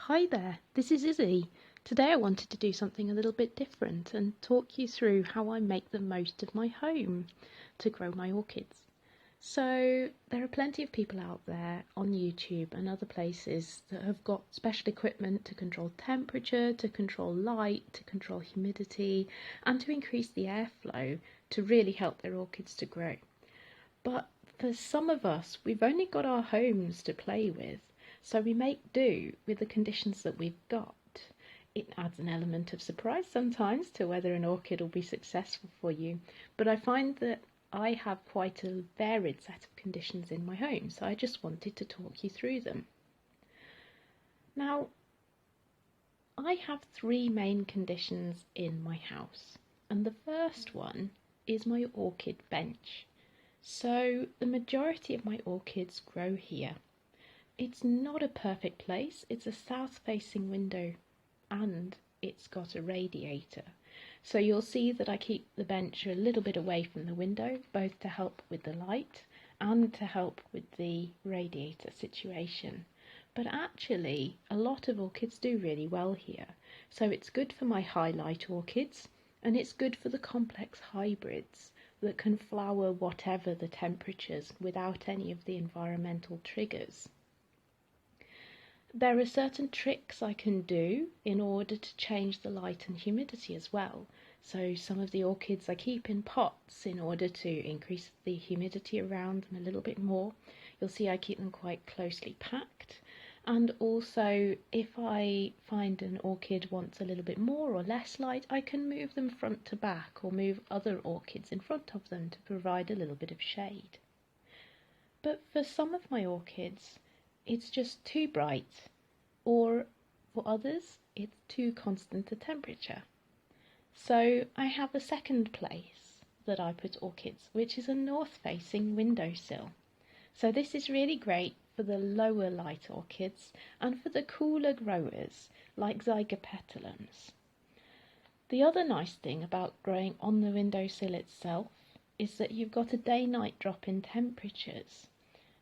Hi there, this is Izzy. Today I wanted to do something a little bit different and talk you through how I make the most of my home to grow my orchids. So there are plenty of people out there on YouTube and other places that have got special equipment to control temperature, to control light, to control humidity, and to increase the airflow to really help their orchids to grow. But for some of us, we've only got our homes to play with, so we make do with the conditions that we've got. It adds an element of surprise sometimes to whether an orchid will be successful for you, but I find that I have quite a varied set of conditions in my home, so I just wanted to talk you through them. Now, I have three main conditions in my house, and the first one is my orchid bench. So the majority of my orchids grow here. It's not a perfect place, it's a south-facing window and it's got a radiator. So you'll see that I keep the bench a little bit away from the window, both to help with the light and to help with the radiator situation. But actually, a lot of orchids do really well here. So it's good for my highlight orchids and it's good for the complex hybrids that can flower whatever the temperatures without any of the environmental triggers. There are certain tricks I can do in order to change the light and humidity as well. So some of the orchids I keep in pots in order to increase the humidity around them a little bit more. You'll see I keep them quite closely packed. And also, if I find an orchid wants a little bit more or less light, I can move them front to back or move other orchids in front of them to provide a little bit of shade. But for some of my orchids, it's just too bright, or for others, it's too constant a temperature. So I have a second place that I put orchids, which is a north-facing windowsill. So this is really great for the lower light orchids and for the cooler growers like Zygopetalums. The other nice thing about growing on the windowsill itself is that you've got a day-night drop in temperatures.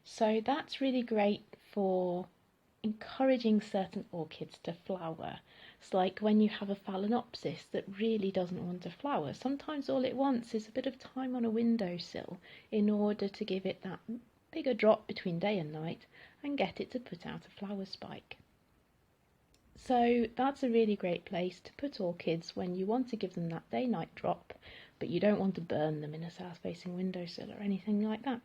So that's really great for encouraging certain orchids to flower. It's like when you have a phalaenopsis that really doesn't want to flower. Sometimes all it wants is a bit of time on a windowsill in order to give it that bigger drop between day and night and get it to put out a flower spike. So that's a really great place to put orchids when you want to give them that day-night drop, but you don't want to burn them in a south-facing windowsill or anything like that.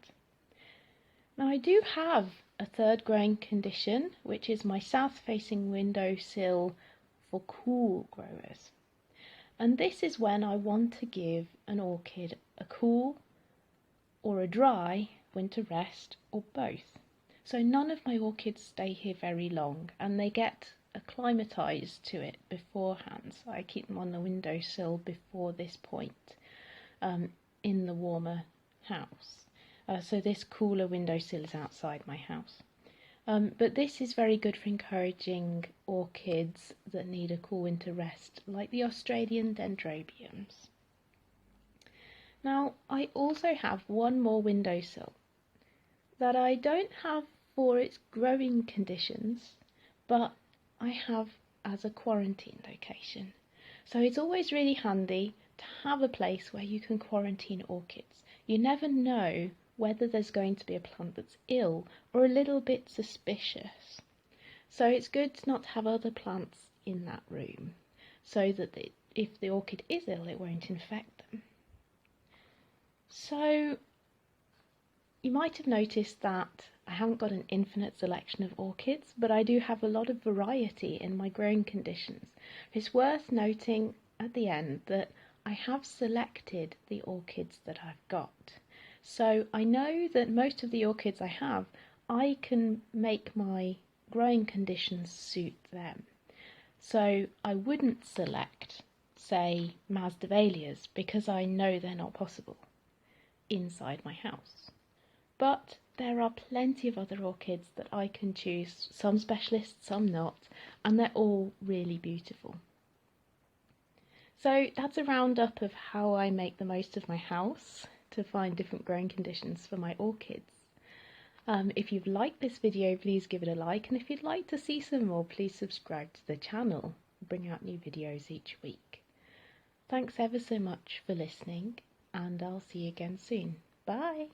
Now I do have a third growing condition, which is my south-facing windowsill for cool growers. And this is when I want to give an orchid a cool or a dry winter rest, or both. So none of my orchids stay here very long and they get acclimatized to it beforehand. So I keep them on the windowsill before this point in the warmer house. So this cooler windowsill is outside my house. But this is very good for encouraging orchids that need a cool winter rest, like the Australian dendrobiums. Now, I also have one more windowsill that I don't have for its growing conditions, but I have as a quarantine location. So it's always really handy to have a place where you can quarantine orchids. You never know whether there's going to be a plant that's ill or a little bit suspicious. So it's good to not have other plants in that room so that if the orchid is ill, it won't infect them. So you might have noticed that I haven't got an infinite selection of orchids, but I do have a lot of variety in my growing conditions. It's worth noting at the end that I have selected the orchids that I've got. So I know that most of the orchids I have, I can make my growing conditions suit them. So I wouldn't select, say, Masdevallias because I know they're not possible inside my house. But there are plenty of other orchids that I can choose, some specialists, some not, and they're all really beautiful. So that's a roundup of how I make the most of my house to find different growing conditions for my orchids. If you've liked this video, please give it a like, and if you'd like to see some more, please subscribe to the channel. We bring out new videos each week. Thanks ever so much for listening, and I'll see you again soon. Bye!